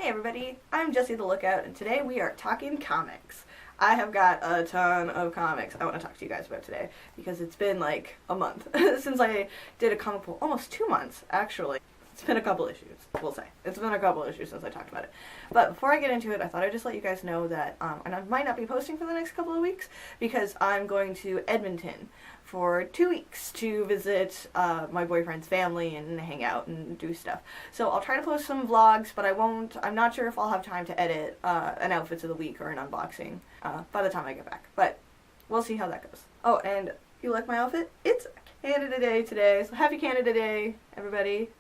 Hey everybody, I'm Jessie the Lookout, and today we are talking comics. I have got a ton of comics I want to talk to you guys about today, because it's been like a month since I did a comic book, almost 2 months actually. It's been a couple issues, we'll say. It's been a couple issues since I talked about it. But before I get into it, I thought I'd just let you guys know that, and I might not be posting for the next couple of weeks, because I'm going to Edmonton for 2 weeks to visit my boyfriend's family and hang out and do stuff. So I'll try to post some vlogs, but I'm not sure if I'll have time to edit an Outfits of the Week or an unboxing by the time I get back. But we'll see how that goes. Oh, and you like my outfit? It's Canada Day today, so happy Canada Day, everybody.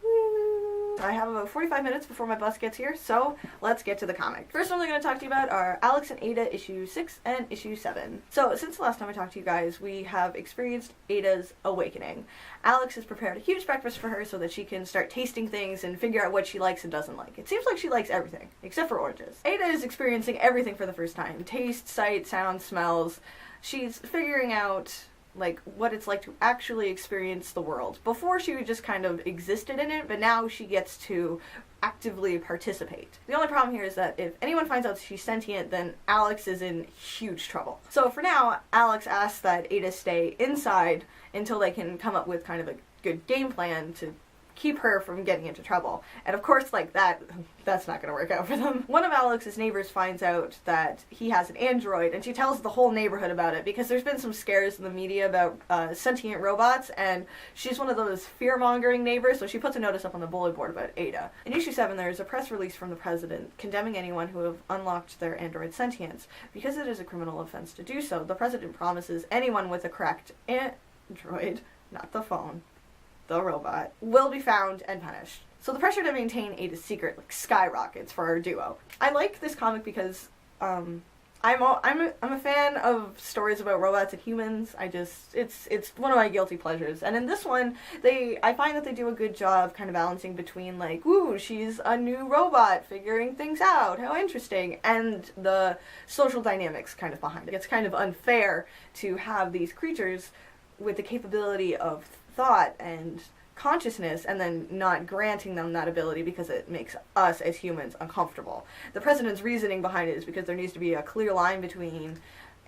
I have about 45 minutes before my bus gets here, so let's get to the comic. First one I'm going to talk to you about are Alex and Ada issue 6 and issue 7. So since the last time I talked to you guys, we have experienced Ada's awakening. Alex has prepared a huge breakfast for her so that she can start tasting things and figure out what she likes and doesn't like. It seems like she likes everything, except for oranges. Ada is experiencing everything for the first time. Taste, sight, sound, smells. She's figuring out like what it's like to actually experience the world. Before she just kind of existed in it, but now she gets to actively participate. The only problem here is that if anyone finds out she's sentient, then Alex is in huge trouble. So for now, Alex asks that Ada stay inside until they can come up with kind of a good game plan to keep her from getting into trouble. And of course, like, that's not gonna work out for them. One of Alex's neighbors finds out that he has an android, and she tells the whole neighborhood about it, because there's been some scares in the media about sentient robots, and she's one of those fear-mongering neighbors, so she puts a notice up on the bulletin board about Ada. In issue 7, there's a press release from the president condemning anyone who have unlocked their android sentience. Because it is a criminal offense to do so, the president promises anyone with a cracked android, not the phone, the robot, will be found and punished. So the pressure to maintain Ada's secret like skyrockets for our duo. I like this comic because I'm a fan of stories about robots and humans. It's one of my guilty pleasures. And in this one, I find that they do a good job kind of balancing between like, ooh, she's a new robot figuring things out, how interesting, and the social dynamics kind of behind it. It's kind of unfair to have these creatures with the capability of thought and consciousness and then not granting them that ability because it makes us as humans uncomfortable. The president's reasoning behind it is because there needs to be a clear line between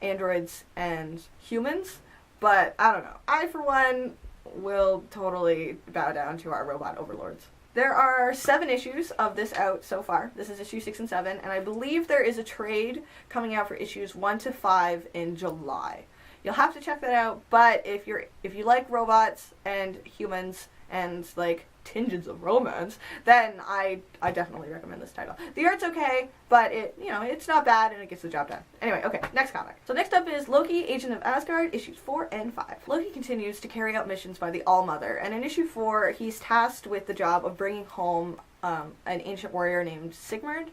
androids and humans, but I don't know. I, for one, will totally bow down to our robot overlords. There are 7 issues of this out so far. This is issue 6 and 7, and I believe there is a trade coming out for issues 1 to 5 in July. You'll have to check that out, but if you like robots and humans and like tinges of romance, then I definitely recommend this title. The art's okay, but it's not bad and it gets the job done. Anyway, okay, next comic. So next up is Loki, Agent of Asgard, issues 4 and 5. Loki continues to carry out missions by the All-Mother, and in issue 4, he's tasked with the job of bringing home an ancient warrior named Sigmund,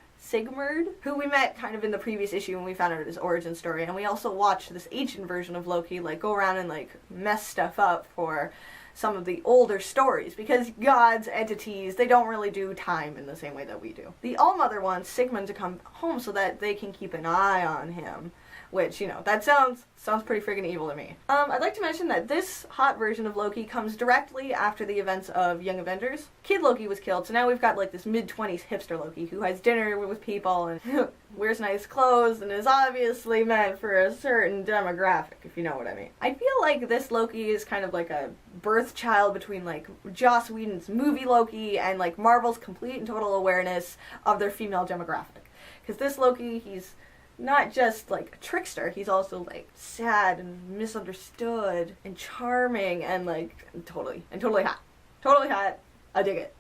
who we met kind of in the previous issue when we found out his origin story, and we also watched this ancient version of Loki like go around and like mess stuff up for some of the older stories, because gods, entities, they don't really do time in the same way that we do. The All-Mother wants Sigmund to come home so that they can keep an eye on him, which, that sounds pretty friggin' evil to me. I'd like to mention that this hot version of Loki comes directly after the events of Young Avengers. Kid Loki was killed, so now we've got like this mid-20s hipster Loki who has dinner with people and wears nice clothes and is obviously meant for a certain demographic, if you know what I mean. I feel like this Loki is kind of like a birth child between like Joss Whedon's movie Loki and like Marvel's complete and total awareness of their female demographic. Because this Loki, he's not just like a trickster, he's also like sad and misunderstood and charming and like totally hot. Totally hot. I dig it.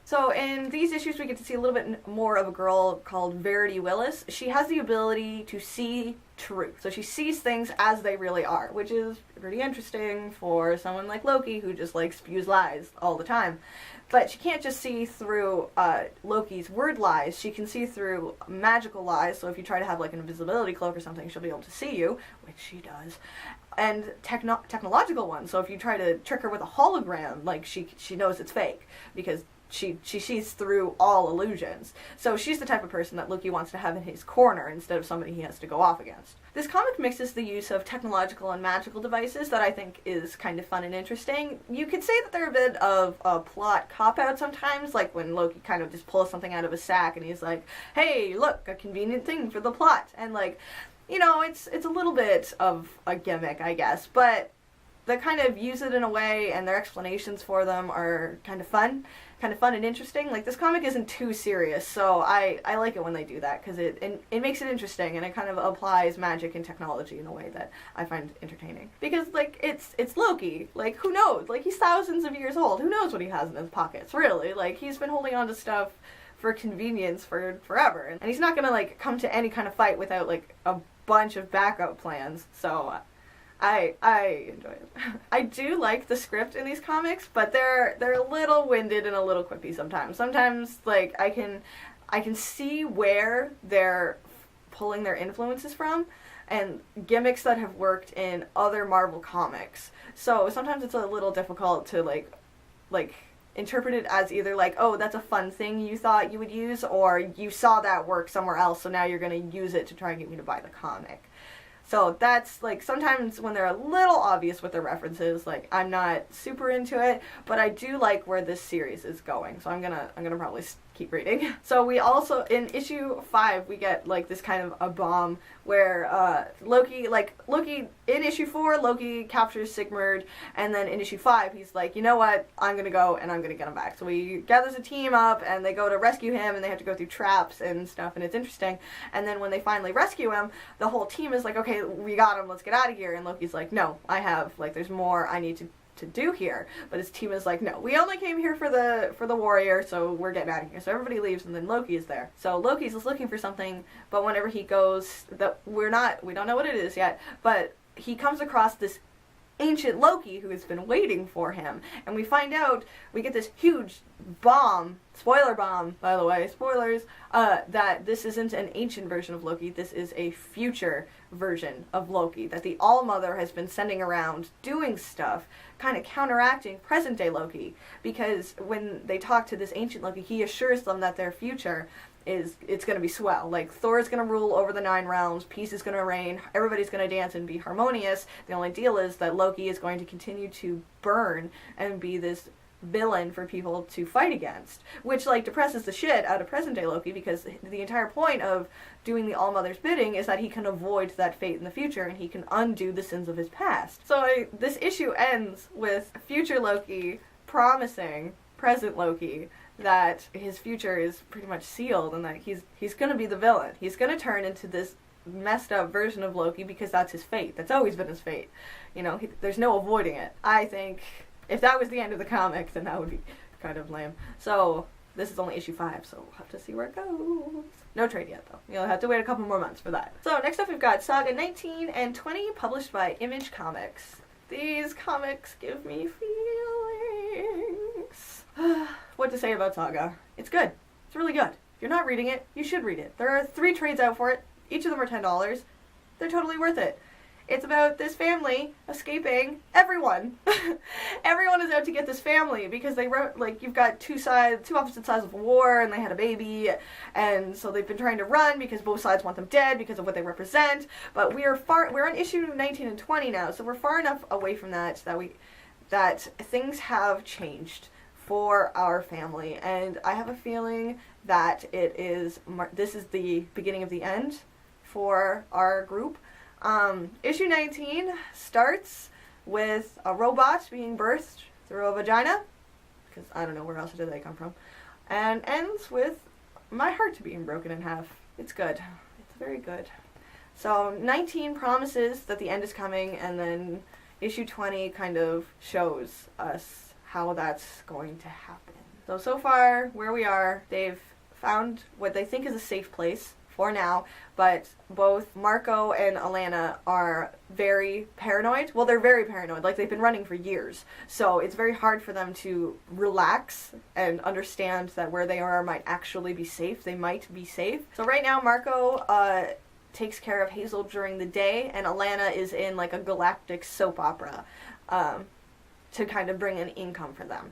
So in these issues we get to see a little bit more of a girl called Vertigo. She has the ability to see truth. So she sees things as they really are, which is pretty interesting for someone like Loki who just like spews lies all the time. But she can't just see through Loki's word lies, she can see through magical lies, so if you try to have like an invisibility cloak or something, she'll be able to see you, which she does. And technological ones, so if you try to trick her with a hologram, like she knows it's fake, because she sees through all illusions. So she's the type of person that Loki wants to have in his corner instead of somebody he has to go off against. This comic mixes the use of technological and magical devices that I think is kind of fun and interesting. You could say that they're a bit of a plot cop-out sometimes, like when Loki kind of just pulls something out of a sack and he's like, hey, look, a convenient thing for the plot. And like, you know, it's a little bit of a gimmick, I guess, but they kind of use it in a way, and their explanations for them are kind of fun and interesting. Like, this comic isn't too serious, so I like it when they do that, because it makes it interesting, and it kind of applies magic and technology in a way that I find entertaining. Because, like, it's Loki. Like, who knows? Like, he's thousands of years old. Who knows what he has in his pockets, really? Like, he's been holding on to stuff for convenience for forever, and he's not gonna, like, come to any kind of fight without, like, a bunch of backup plans, so I enjoy it. I do like the script in these comics, but they're a little winded and a little quippy sometimes. Sometimes, like, I can see where they're pulling their influences from, and gimmicks that have worked in other Marvel comics. So sometimes it's a little difficult to like interpret it as either like, oh, that's a fun thing you thought you would use, or you saw that work somewhere else, so now you're gonna use it to try and get me to buy the comic. So that's, like, sometimes when they're a little obvious with their references, like, I'm not super into it, but I do like where this series is going, so I'm gonna probably keep reading. So we also, in issue 5, we get, like, this kind of a bomb where, Loki, in issue 4, Loki captures Sigmund, and then in issue 5, he's like, you know what, I'm gonna go and I'm gonna get him back. So he gathers a team up, and they go to rescue him, and they have to go through traps and stuff, and it's interesting. And then when they finally rescue him, the whole team is like, okay, we got him, let's get out of here. And Loki's like, no, there's more I need to do here. But his team is like, no, we only came here for the warrior, so we're getting out of here. So everybody leaves, and then Loki is there. So Loki's just looking for something, but whenever he goes, we don't know what it is yet, but he comes across this ancient Loki who has been waiting for him, and we find out, we get this huge bomb, spoiler bomb, by the way, spoilers, that this isn't an ancient version of Loki, this is a future version of Loki, that the All-Mother has been sending around doing stuff, kind of counteracting present-day Loki, because when they talk to this ancient Loki, he assures them that their future it's going to be swell. Like, Thor's going to rule over the 9 realms, peace is going to reign, everybody's going to dance and be harmonious. The only deal is that Loki is going to continue to burn and be this villain for people to fight against, which, like, depresses the shit out of present-day Loki, because the entire point of doing the All-Mother's bidding is that he can avoid that fate in the future, and he can undo the sins of his past. So this issue ends with future Loki promising present Loki that his future is pretty much sealed, and that he's going to be the villain. He's going to turn into this messed up version of Loki, because that's his fate. That's always been his fate. You know, there's no avoiding it. I think if that was the end of the comic, then that would be kind of lame. So this is only issue 5, so we'll have to see where it goes. No trade yet, though. You'll have to wait a couple more months for that. So next up we've got Saga 19 and 20, published by Image Comics. These comics give me feelings. What to say about Saga? It's good. It's really good. If you're not reading it, you should read it. There are 3 trades out for it. Each of them are $10. They're totally worth it. It's about this family escaping everyone. Everyone is out to get this family because you've got two opposite sides of a war, and they had a baby, and so they've been trying to run because both sides want them dead because of what they represent. But we're on issue 19 and 20 now, so we're far enough away from that that things have changed for our family, and I have a feeling that this is the beginning of the end for our group. Issue 19 starts with a robot being birthed through a vagina, because I don't know where else did they come from, and ends with my heart being broken in half. It's good. It's very good. So 19 promises that the end is coming, and then issue 20 kind of shows us how that's going to happen. So far, where we are, they've found what they think is a safe place for now, but both Marco and Alana are very paranoid. Well, they're very paranoid. Like, they've been running for years. So it's very hard for them to relax and understand that where they are might actually be safe. They might be safe. So right now, Marco takes care of Hazel during the day, and Alana is in, like, a galactic soap opera. to kind of bring an income for them.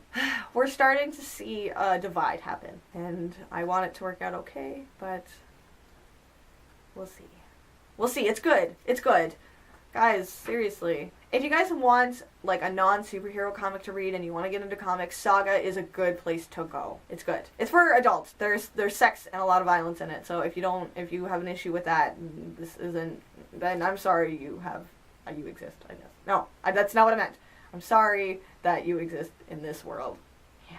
We're starting to see a divide happen, and I want it to work out okay, but we'll see. We'll see. It's good. It's good. Guys, seriously. If you guys want, like, a non-superhero comic to read and you want to get into comics, Saga is a good place to go. It's good. It's for adults. There's sex and a lot of violence in it, so if you have an issue with that, this isn't, then I'm sorry you exist, I guess. No, that's not what I meant. I'm sorry that you exist in this world. Yeah,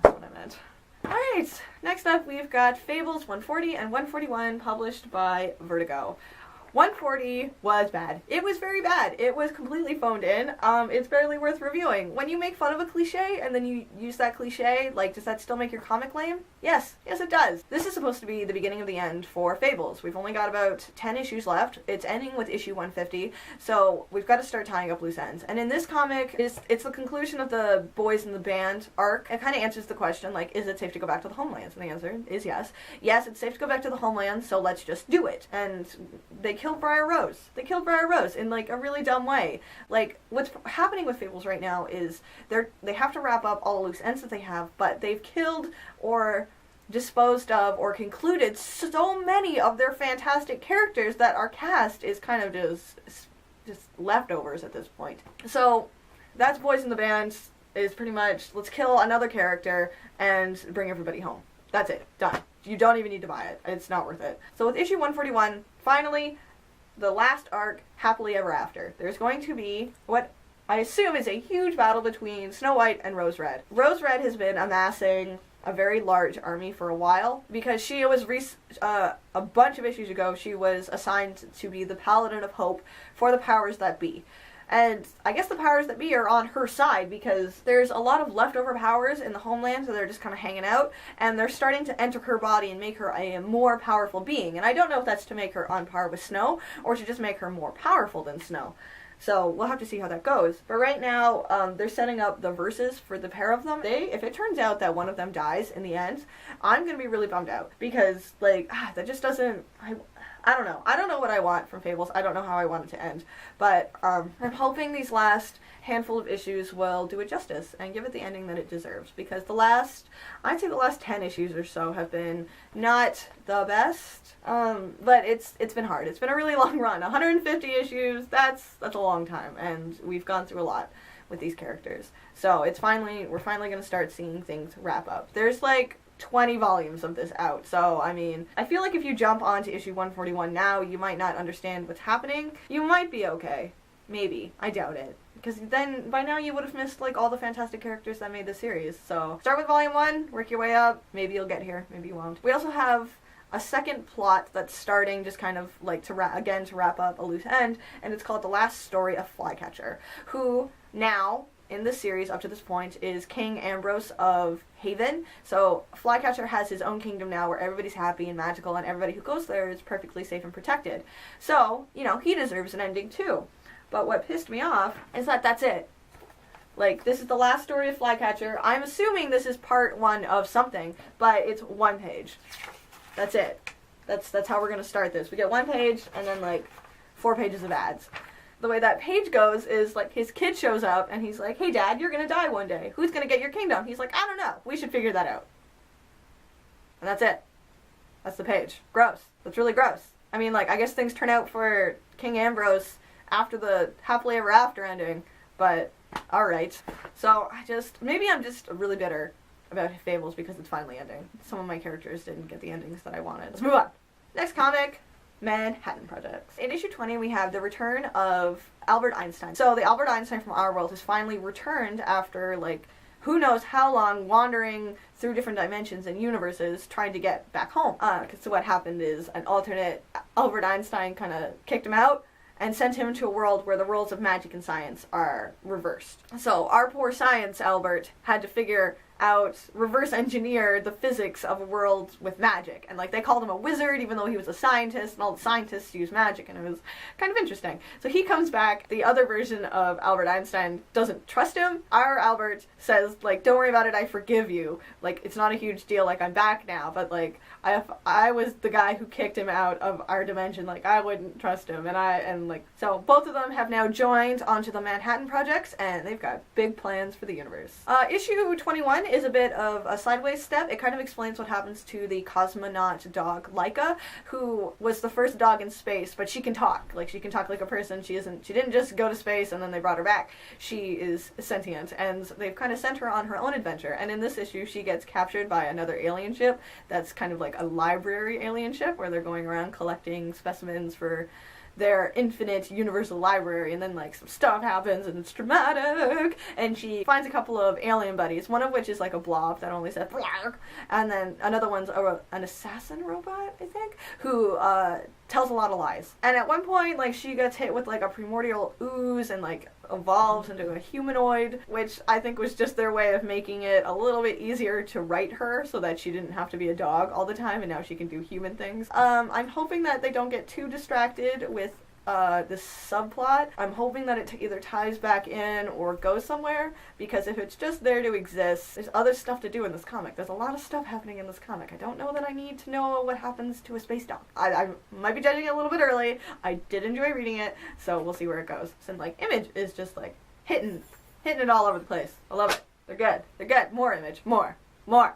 that's what I meant. Alright, next up we've got Fables 140 and 141 published by Vertigo. 140 was bad. It was very bad. It was completely phoned in. It's barely worth reviewing. When you make fun of a cliche and then you use that cliche, like, does that still make your comic lame? Yes. Yes, it does. This is supposed to be the beginning of the end for Fables. We've only got about 10 issues left. It's ending with issue 150, so we've got to start tying up loose ends. And in this comic, it's the conclusion of the Boys in the Band arc. It kind of answers the question, like, is it safe to go back to the homelands? And the answer is yes. Yes, it's safe to go back to the homelands, so let's just do it. And they killed Briar Rose. They killed Briar Rose in, like, a really dumb way. Like, what's happening with Fables right now is they have to wrap up all the loose ends that they have, but they've killed or disposed of or concluded so many of their fantastic characters that our cast is kind of just leftovers at this point. So that's Boys in the Band is pretty much, let's kill another character and bring everybody home. That's it. Done. You don't even need to buy it. It's not worth it. So with issue 141, finally, the last arc, Happily Ever After. There's going to be what I assume is a huge battle between Snow White and Rose Red. Rose Red has been amassing a very large army for a while because she was a bunch of issues ago she was assigned to be the Paladin of Hope for the powers that be. And I guess the powers that be are on her side because there's a lot of leftover powers in the homeland, so they're just kind of hanging out, and they're starting to enter her body and make her a more powerful being. And I don't know if that's to make her on par with Snow or to just make her more powerful than Snow. So we'll have to see how that goes. But right now, they're setting up the verses for the pair of them. If it turns out that one of them dies in the end, I'm going to be really bummed out because, like, that just doesn't... I don't know. I don't know what I want from Fables. I don't know how I want it to end. But I'm hoping these last handful of issues will do it justice and give it the ending that it deserves. Because I'd say the last 10 issues or so have been not the best. But it's been hard. It's been a really long run. 150 issues, that's a long time. And we've gone through a lot with these characters. So we're finally going to start seeing things wrap up. There's like 20 volumes of this out, so I mean, I feel like if you jump onto issue 141 now, you might not understand what's happening. You might be okay. Maybe. I doubt it. Because then, by now, you would have missed, like, all the fantastic characters that made the series. So, start with volume 1, work your way up, maybe you'll get here, maybe you won't. We also have a second plot that's starting just kind of, like, to wrap up a loose end, and it's called The Last Story of Flycatcher, who, now, in this series, up to this point, is King Ambrose of Haven. So Flycatcher has his own kingdom now where everybody's happy and magical and everybody who goes there is perfectly safe and protected. So, he deserves an ending too. But what pissed me off is that that's it. Like, this is the last story of Flycatcher. I'm assuming this is part 1 of something, but it's 1 page. That's it. That's how we're going to start this. We get 1 page and then, like, 4 pages of ads. The way that page goes is, like, his kid shows up, and he's like, hey, Dad, you're gonna die one day. Who's gonna get your kingdom? He's like, I don't know. We should figure that out. And that's it. That's the page. Gross. That's really gross. I mean, like, I guess things turn out for King Ambrose after the Happily Ever After ending, but alright. So, maybe I'm just really bitter about Fables because it's finally ending. Some of my characters didn't get the endings that I wanted. Let's move on. Next comic. Manhattan Projects. In issue 20, we have the return of Albert Einstein. So the Albert Einstein from our world has finally returned after, like, who knows how long wandering through different dimensions and universes trying to get back home. So what happened is an alternate Albert Einstein kind of kicked him out and sent him to a world where the rules of magic and science are reversed. So our poor science Albert had to figure reverse engineer the physics of a world with magic. And like they called him a wizard even though he was a scientist, and all the scientists use magic, and it was kind of interesting. So he comes back. The other version of Albert Einstein doesn't trust him. Our Albert says, like, don't worry about it, I forgive you. Like, it's not a huge deal, like, I'm back now, but like I was the guy who kicked him out of our dimension, like I wouldn't trust him. And like, so both of them have now joined onto the Manhattan Projects, and they've got big plans for the universe. Issue 21 is a bit of a sideways step. It kind of explains what happens to the cosmonaut dog Laika, who was the first dog in space, but she can talk. Like, she can talk like a person. She didn't just go to space and then they brought her back. She is sentient, and they've kind of sent her on her own adventure. And in this issue, she gets captured by another alien ship that's kind of like a library alien ship where they're going around collecting specimens for their infinite universal library, and then like some stuff happens and it's dramatic, and she finds a couple of alien buddies, one of which is like a blob that only says Blarg, and then another one's an assassin robot, I think, who tells a lot of lies. And at one point, like, she gets hit with like a primordial ooze and like evolves into a humanoid, which I think was just their way of making it a little bit easier to write her so that she didn't have to be a dog all the time, and now she can do human things. I'm hoping that they don't get too distracted with this subplot. I'm hoping that it either ties back in or goes somewhere, because if it's just there to exist, there's other stuff to do in this comic. There's a lot of stuff happening in this comic. I don't know that I need to know what happens to a space dog. I might be judging it a little bit early. I did enjoy reading it, so we'll see where it goes. Since like Image is just like hitting it all over the place. I love it. They're good. They're good. More Image. More.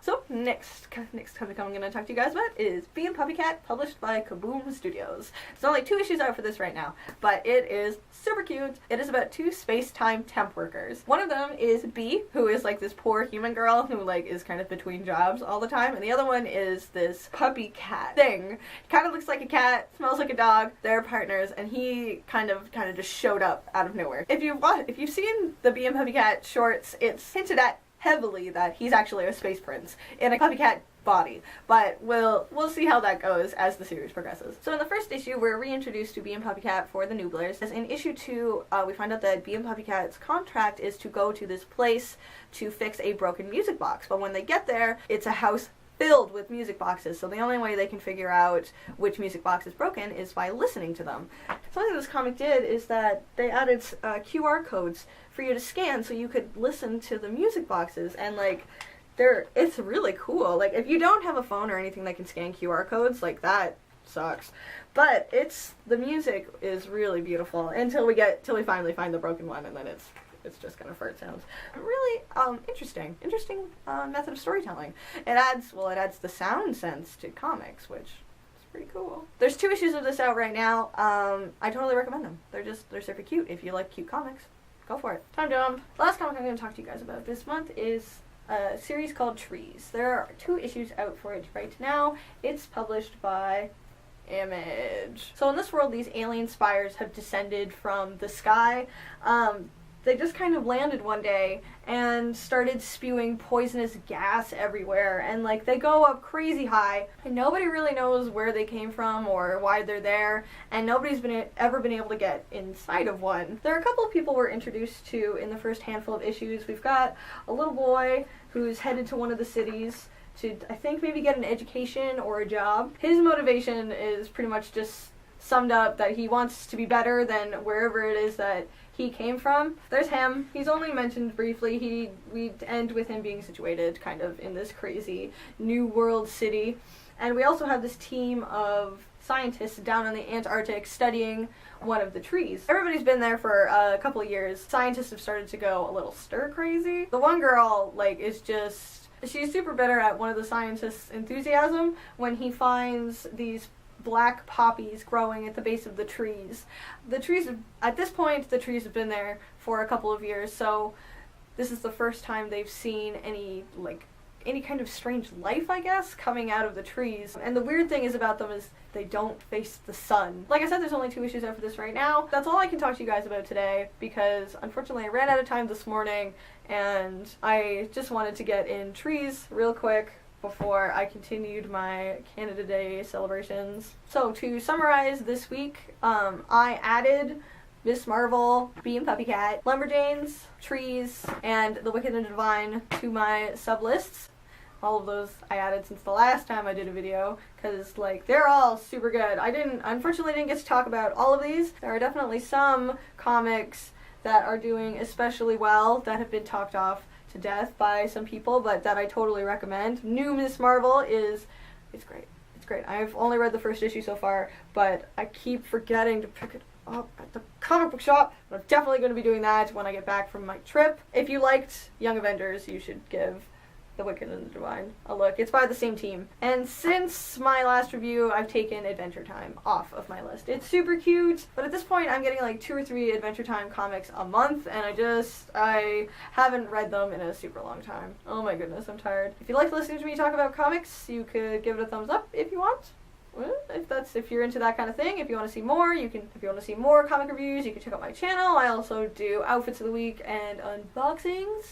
So, next comic I'm going to talk to you guys about is Bee and Puppycat, published by kaBOOM Studios. There's only 2 issues out for this right now, but it is super cute. It is about 2 space-time temp workers. One of them is Bee, who is like this poor human girl who like is kind of between jobs all the time, and the other one is this Puppycat thing. He kind of looks like a cat, smells like a dog. They're partners, and he kind of just showed up out of nowhere. If you've seen the Bee and Puppycat shorts, it's hinted at heavily that he's actually a space prince in a Puppycat body, but we'll see how that goes as the series progresses. So in the first issue, we're reintroduced to Bee and Puppycat for the Nubblers. As in issue 2, we find out that Bee and Puppycat's contract is to go to this place to fix a broken music box, but when they get there, it's a house filled with music boxes, so the only way they can figure out which music box is broken is by listening to them. Something this comic did is that they added QR codes for you to scan so you could listen to the music boxes, and like it's really cool. Like, if you don't have a phone or anything that can scan QR codes, like, that sucks. But the music is really beautiful until we finally find the broken one, and then it's just kind of fart sounds. Really interesting method of storytelling. It adds the sound sense to comics, which is pretty cool. There's 2 issues of this out right now. I totally recommend them. They're super cute. If you like cute comics, go for it. Time jump. The last comic I'm going to talk to you guys about this month is a series called Trees. There are 2 issues out for it right now. It's published by Image. So in this world, these alien spires have descended from the sky. They just kind of landed one day and started spewing poisonous gas everywhere, and like they go up crazy high, and nobody really knows where they came from or why they're there, and nobody's ever been able to get inside of one. There are a couple of people we're introduced to in the first handful of issues. We've got a little boy who's headed to one of the cities to, I think, maybe get an education or a job. His motivation is pretty much just summed up that he wants to be better than wherever it is that he came from. There's him. He's only mentioned briefly. We end with him being situated kind of in this crazy new world city. And we also have this team of scientists down in the Antarctic studying one of the trees. Everybody's been there for a couple of years. Scientists have started to go a little stir crazy. The one girl, like, she's super bitter at one of the scientists' enthusiasm when he finds these black poppies growing at the base of the trees. At this point, the trees have been there for a couple of years, so this is the first time they've seen any kind of strange life, I guess, coming out of the trees. And the weird thing about them is they don't face the sun. Like I said, there's only 2 issues out for this right now. That's all I can talk to you guys about today, because unfortunately I ran out of time this morning, and I just wanted to get in Trees real quick before I continued my Canada Day celebrations. So to summarize this week, I added Miss Marvel, Beam Puppycat, Lumberjanes, Trees, and The Wicked and the Divine to my sub lists. All of those I added since the last time I did a video, because, like, they're all super good. Unfortunately didn't get to talk about all of these. There are definitely some comics that are doing especially well that have been talked off to death by some people, but that I totally recommend. New Miss Marvel it's great. It's great. I've only read the first issue so far, but I keep forgetting to pick it up at the comic book shop. I'm definitely going to be doing that when I get back from my trip. If you liked Young Avengers, you should give The Wicked and the Divine a look. It's by the same team. And since my last review, I've taken Adventure Time off of my list. It's super cute, but at this point I'm getting like 2 or 3 Adventure Time comics a month, and I haven't read them in a super long time. Oh my goodness, I'm tired. If you like listening to me talk about comics, you could give it a thumbs up if you want. If you're into that kind of thing. If you want to see more, if you want to see more comic reviews, you can check out my channel. I also do outfits of the week and unboxings.